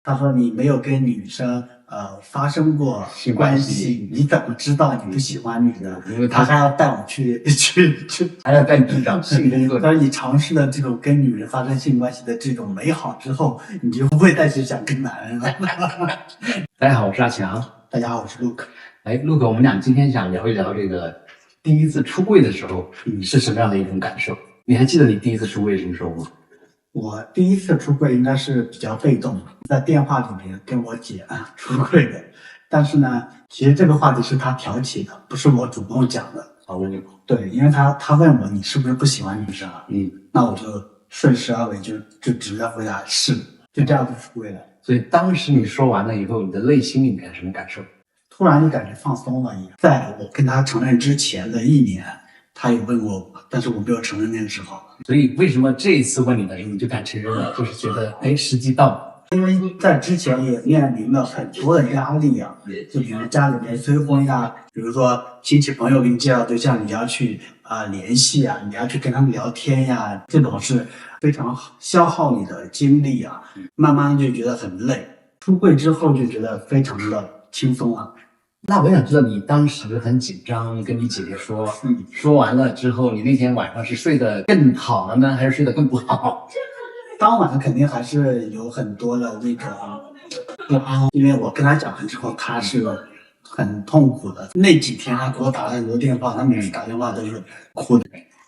他说你没有跟女生发生过关系，你怎么知道你不喜欢女的？因为他还要带我去，还要带你去找性工作。他说你尝试了这种跟女人发生性关系的这种美好之后，你就不会再去想跟男人了。大家好，我是阿强。大家好，我是 Luke。Luke，我们俩今天想聊一聊这个第一次出柜的时候，是什么样的一种感受？你还记得你第一次出柜什么时候吗？我第一次出柜应该是比较被动的，在电话里面跟我姐出柜的。但是呢，其实这个话题是她挑起的，不是我主动讲的。对，因为她问我你是不是不喜欢女生啊？那我就顺势而为，就直接回答是，就这样子出柜了。所以当时你说完了以后，你的内心里面什么感受？突然就感觉放松了一样。在我跟她承认之前的1年，她也问过我，但是我没有承认那个时候。所以为什么这一次问你的时候你就敢承认了？就是觉得时机到了。因为在之前也面临了很多的压力啊，就比如家里面催婚呀，比如说亲戚朋友给你介绍对象，你要去联系啊，你要去跟他们聊天呀，这种是非常消耗你的精力啊，慢慢就觉得很累。出柜之后就觉得非常的轻松啊。那我想知道你当时很紧张，跟你姐姐说完了之后，你那天晚上是睡得更好了呢，还是睡得更不好？当晚肯定还是有很多的那个不安，因为我跟他讲完之后，他是很痛苦的。那几天他给我打了很多电话，他每次打电话都是哭的。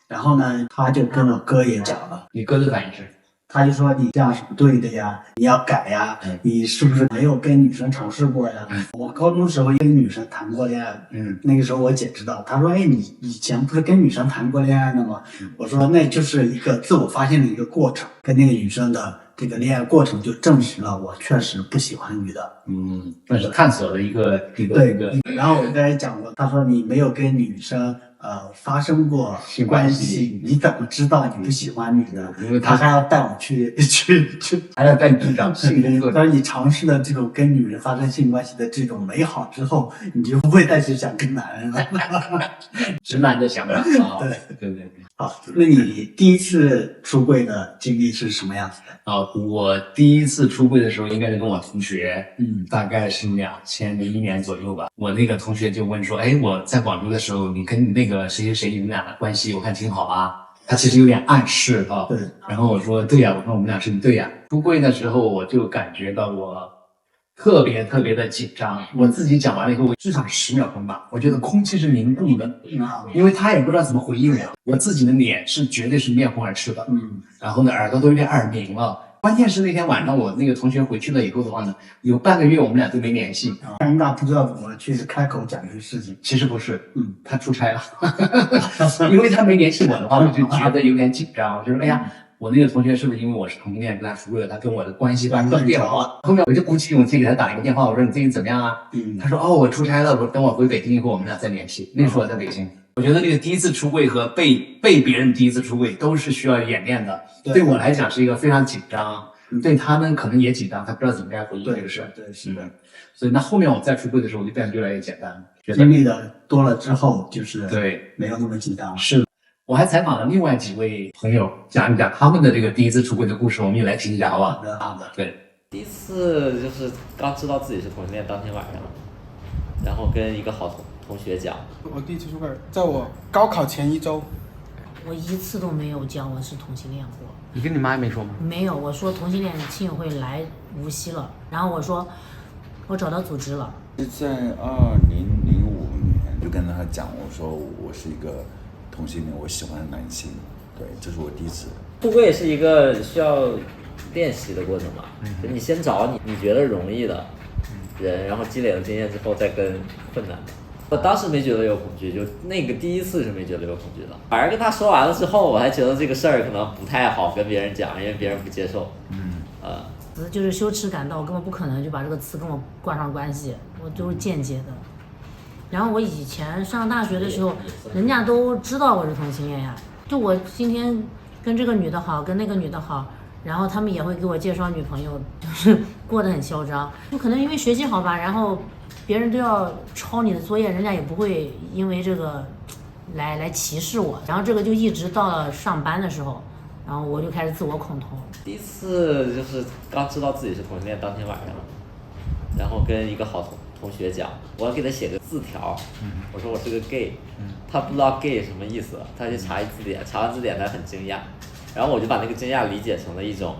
然后呢，他就跟我哥也讲了，你哥的反应是？他就说你这样是不对的呀，你要改呀，你是不是没有跟女生尝试过呀？我高中时候跟女生谈过恋爱，那个时候我姐知道，她说你以前不是跟女生谈过恋爱的吗？我说那就是一个自我发现的一个过程，跟那个女生的这个恋爱过程就证实了我确实不喜欢女的。那是探索的一个。对。然后我刚才讲过，他说你没有跟女生发生过关系，你怎么知道你不喜欢女的？因为他还要带我去，还要带你去找性工作。他说你尝试了这种跟女人发生性关系的这种美好之后，你就不会再去想跟男人了。直男的想法。对。好，那你第一次出柜的经历是什么样子的？我第一次出柜的时候应该是跟我同学，大概是2001年左右吧。我那个同学就问说，我在广州的时候，你跟你那个谁谁谁你们俩的关系我看挺好啊。他其实有点暗示啊。对。然后我说对呀，我说我们俩是一对呀。出柜的时候我就感觉到我特别的紧张。我自己讲完了以后，至少10秒钟吧，我觉得空气是凝固的，因为他也不知道怎么回应我。我自己的脸是绝对是面红耳赤的，然后呢，耳朵都有点耳鸣了。关键是那天晚上我那个同学回去了以后的话呢，有半个月我们俩都没联系。尴尬，不知道怎么去开口讲这个事情。其实不是，他出差了，因为他没联系我的话，我就觉得有点紧张。我就说，我那个同学是不是因为我是同性恋跟他出柜了，他跟我的关系断掉了？后面我就鼓起勇气给他打一个电话，我说你最近怎么样啊？他说我出差了，等我回北京以后我们俩再联系。那时候我在北京。我觉得那个第一次出柜和被别人第一次出柜都是需要演练的。对我来讲是一个非常紧张，对他们可能也紧张，他不知道怎么该回应这个事。对，是的。所以那后面我再出柜的时候，我就变得越来越简单。经历的多了之后，就是对没有那么紧张。是。我还采访了另外几位朋友，讲一讲他们的这个第一次出柜的故事，我们也来听一下，好不好？好的。对，第一次就是刚知道自己是同性恋当天晚上，然后跟一个好同学讲。我第一次出柜，在我高考前1周。我一次都没有讲我是同性恋过。你跟你妈也没说吗？没有，我说同性恋亲友会来无锡了，然后我说我找到组织了。是在2005年就跟他讲，我说我是一个同性恋，我喜欢男性。对，这是我第一次。出柜是一个需要练习的过程嘛，就你先找你觉得容易的人，然后积累了经验之后再跟困难的。我当时没觉得有恐惧，就那个第一次是没觉得有恐惧的，反而跟他说完了之后，我还觉得这个事儿可能不太好跟别人讲，因为别人不接受。就是羞耻感到我根本不可能就把这个词跟我挂上关系，我都是间接的。然后我以前上大学的时候，人家都知道我是同性恋呀，就我今天跟这个女的好，跟那个女的好，然后他们也会给我介绍女朋友，就是过得很嚣张。就可能因为学习好吧，然后别人都要抄你的作业，人家也不会因为这个来歧视我。然后这个就一直到了上班的时候，然后我就开始自我恐同。第一次就是刚知道自己是同性恋当天晚上，然后跟一个好同学讲，我要给他写个字条，我说我是个 gay，他不知道 gay 什么意思，他就查字典，查完字典他很惊讶，然后我就把那个惊讶理解成了一种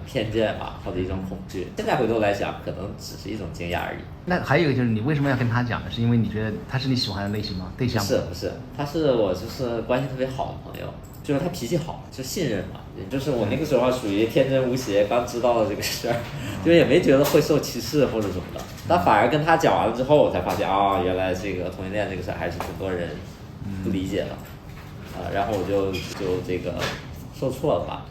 偏见吧，或者一种恐惧。现在回头来想，可能只是一种惊讶而已。那还有一个就是你为什么要跟他讲呢？是因为你觉得他是你喜欢的类型吗？对象吗？不是，他是我就是关系特别好的朋友，就是他脾气好，就信任嘛。就是我那个时候属于天真无邪，刚知道了这个事儿，就也没觉得会受歧视或者什么的。但反而跟他讲完了之后，我才发现原来这个同性恋这个事儿还是挺多人不理解的，然后我就这个受挫了吧。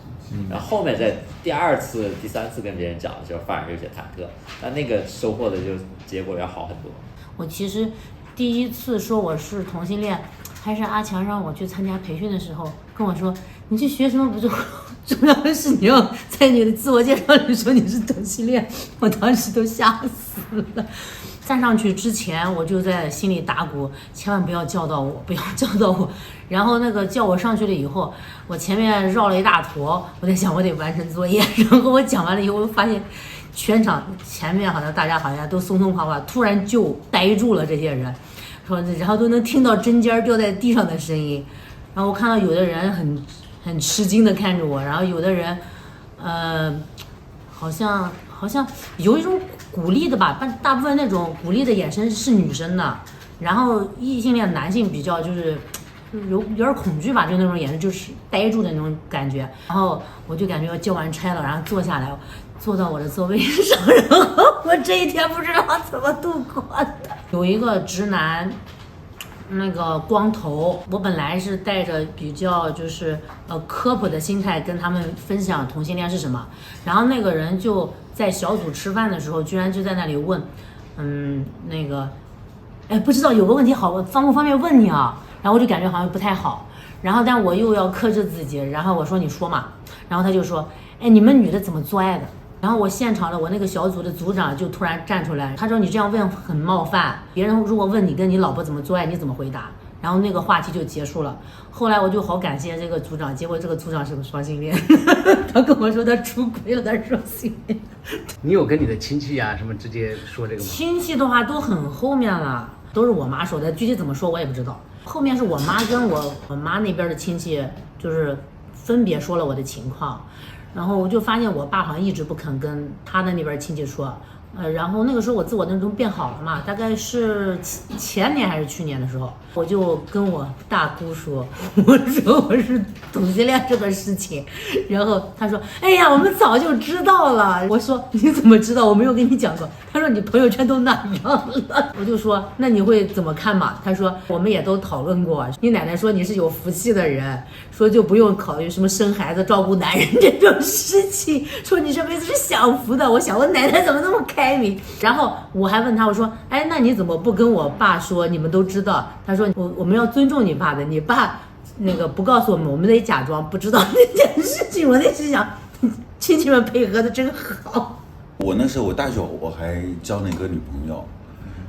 然后后面在第2次、第3次跟别人讲的时候，反而有些忐忑，但那个收获的就结果要好很多。我其实第1次说我是同性恋，还是阿强让我去参加培训的时候跟我说，你去学什么不重要，重要的是你要在你的自我介绍里说你是同性恋，我当时都吓死了。站上去之前，我就在心里打鼓，千万不要叫到我，不要叫到我。然后那个叫我上去了以后，我前面绕了一大坨，我在想我得完成作业。然后我讲完了以后，我发现全场前面好像大家好像都松松垮垮，突然就呆住了这些人，说然后都能听到针尖掉在地上的声音。然后我看到有的人很吃惊的看着我，然后有的人好像有一种鼓励的吧，但大部分那种鼓励的眼神是女生的，然后异性恋男性比较就是有点恐惧吧，就那种眼神就是呆住的那种感觉。然后我就感觉我交完差了，然后坐下来，坐到我的座位上，然后我这一天不知道怎么度过的。有一个直男，那个光头，我本来是带着比较就是科普的心态跟他们分享同性恋是什么，然后那个人就在小组吃饭的时候，居然就在那里问，那个，不知道有个问题好方不方便问你啊？然后我就感觉好像不太好，然后但我又要克制自己，然后我说你说嘛，然后他就说，你们女的怎么做爱的？然后我现场的我那个小组的组长就突然站出来，他说你这样问很冒犯，别人如果问你跟你老婆怎么做爱，你怎么回答？然后那个话题就结束了。后来我就好感谢这个组长，结果这个组长是个双性恋，他跟我说他出轨了，他是双性恋。你有跟你的亲戚啊什么直接说这个吗？亲戚的话都很后面了，都是我妈说的，具体怎么说我也不知道。后面是我妈跟我妈那边的亲戚就是分别说了我的情况。然后我就发现我爸好像一直不肯跟他的那边亲戚说，然后那个时候我自我认同变好了嘛，大概是前年还是去年的时候，我就跟我大姑说，我说我是同性恋这个事情，然后他说，哎呀，我们早就知道了。我说你怎么知道？我没有跟你讲过。他说你朋友圈都那样了。我就说那你会怎么看嘛？他说我们也都讨论过，你奶奶说你是有福气的人，说就不用考虑什么生孩子、照顾男人这种事情，说你这辈子是享福的。我想我奶奶怎么那么开明？然后我还问他，我说那你怎么不跟我爸说？你们都知道。他说我们要尊重你爸的，你爸那个不告诉我们，我们得假装不知道这件事情。我那时想亲戚们配合的真好。我那时候我大学我还交了一个女朋友，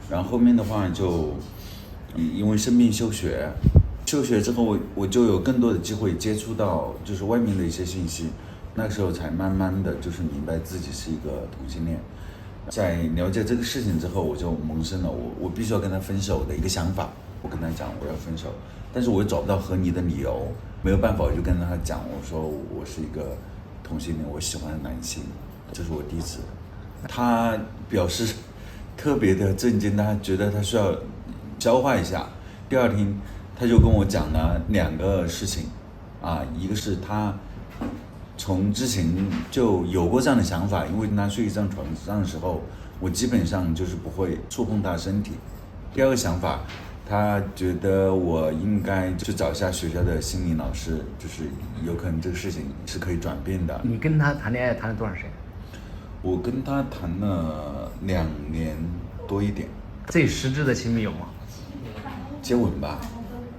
然后后面的话就因为生病休学之后我就有更多的机会接触到就是外面的一些信息，那个时候才慢慢的就是明白自己是一个同性恋。在了解这个事情之后，我就萌生了我必须要跟他分手的一个想法。我跟他讲我要分手，但是我又找不到合理的理由，没有办法，我就跟他讲，我说我是一个同性恋，我喜欢男性，这是我第一次。他表示特别的震惊，他觉得他需要消化一下。第2天他就跟我讲了2个事情一个是他从之前就有过这样的想法，因为跟他睡一张床上的时候，我基本上就是不会触碰他身体。第2个想法，他觉得我应该去找一下学校的心理老师，就是有可能这个事情是可以转变的。你跟他谈恋爱谈了多长时间？我跟他谈了2年多一点。最实质的亲密有吗？接吻吧。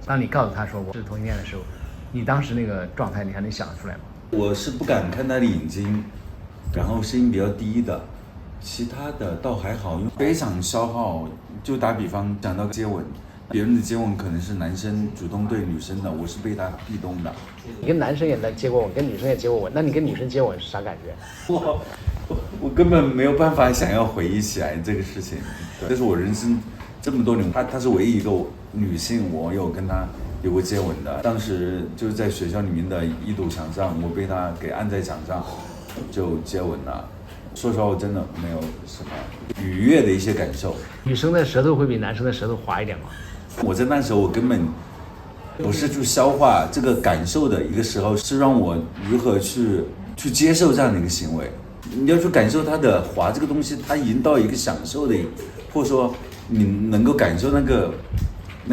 当你告诉他说我是同性恋的时候，你当时那个状态你还能想得出来吗？我是不敢看他的眼睛，然后声音比较低的，其他的倒还好，因为非常消耗。就打比方讲到接吻，别人的接吻可能是男生主动对女生的，我是被他壁咚的。你跟男生也接过吻，跟女生也接过吻，那你跟女生接吻是啥感觉？我根本没有办法想要回忆起来这个事情。这是我人生这么多年，她是唯一一个女性，我有跟她有过接吻的。当时就是在学校里面的一堵墙上，我被她给按在墙上，就接吻了。说实话，我真的没有什么愉悦的一些感受。女生的舌头会比男生的舌头滑一点吗？我在那时候我根本不是去消化这个感受的一个时候，是让我如何去接受这样的一个行为。你要去感受它的滑这个东西，它已经到一个享受的，或者说你能够感受那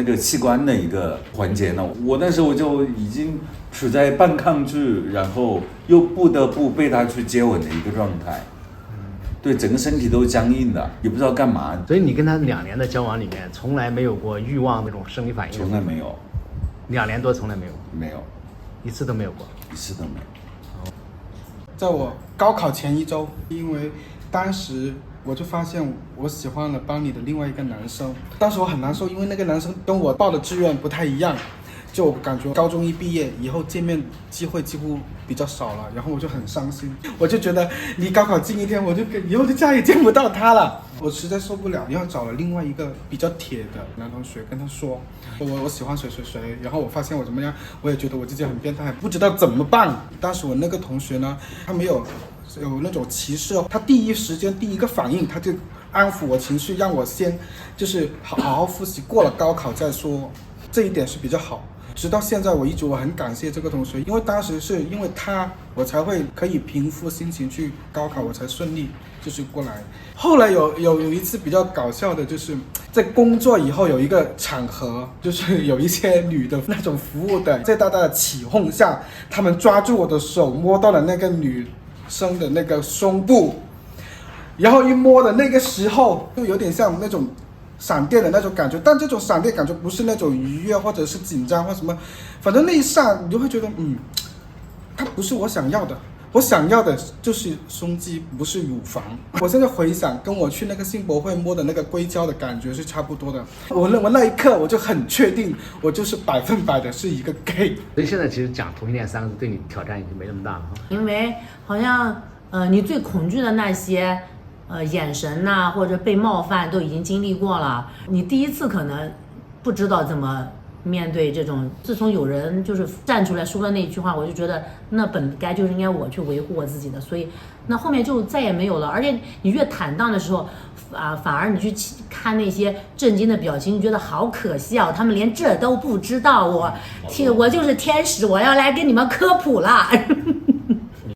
个器官的一个环节呢。我那时候我就已经处在半抗拒，然后又不得不被他去接吻的一个状态。对，整个身体都僵硬的，也不知道干嘛。所以你跟他2年的交往里面，从来没有过欲望那种生理反应？从来没有。2年多从来没有？没有，一次都没有过。一次都没有。在我高考前1周，因为当时我就发现我喜欢了班里的另外一个男生，当时我很难受，因为那个男生跟我报的志愿不太一样，就感觉高中一毕业以后见面机会几乎比较少了，然后我就很伤心，我就觉得离高考近一天，我就以后就再也见不到他了，我实在受不了，然后找了另外一个比较铁的男同学跟他说我喜欢谁谁谁，然后我发现我怎么样，我也觉得我自己很变态，不知道怎么办。当时我那个同学呢，他没有那种歧视，他第一时间第一个反应他就安抚我情绪，让我先就是好好复习，过了高考再说，这一点是比较好。直到现在我一直我很感谢这个同学，因为当时是因为他我才会可以平复心情去高考，我才顺利就是过来。后来有一次比较搞笑的，就是在工作以后有一个场合，就是有一些女的那种服务的，在大家的起哄下，他们抓住我的手，摸到了那个女生的那个胸部，然后一摸的那个时候就有点像那种闪电的那种感觉，但这种闪电感觉不是那种愉悦或者是紧张或什么，反正那一刹你就会觉得它不是我想要的，我想要的就是胸肌，不是乳房。我现在回想跟我去那个性博会摸的那个硅胶的感觉是差不多的，我那一刻我就很确定我就是100%的是一个 gay。 所以现在其实讲同性恋3个字对你挑战已经没那么大了。因为好像你最恐惧的那些眼神呐、或者被冒犯都已经经历过了，你第一次可能不知道怎么面对这种。自从有人就是站出来说了那句话，我就觉得那本该就是应该我去维护我自己的，所以那后面就再也没有了。而且你越坦荡的时候反而你去看那些震惊的表情，你觉得好可惜啊，他们连这都不知道，我就是天使，我要来给你们科普了。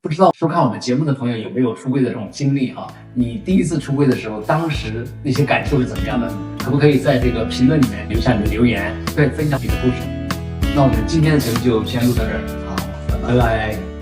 不知道收看我们节目的朋友有没有出柜的这种经历哈？你第一次出柜的时候，当时那些感受是怎么样的？可不可以在这个评论里面留下你的留言，再分享你的故事？那我们今天的节目就先录到这儿，好，拜拜。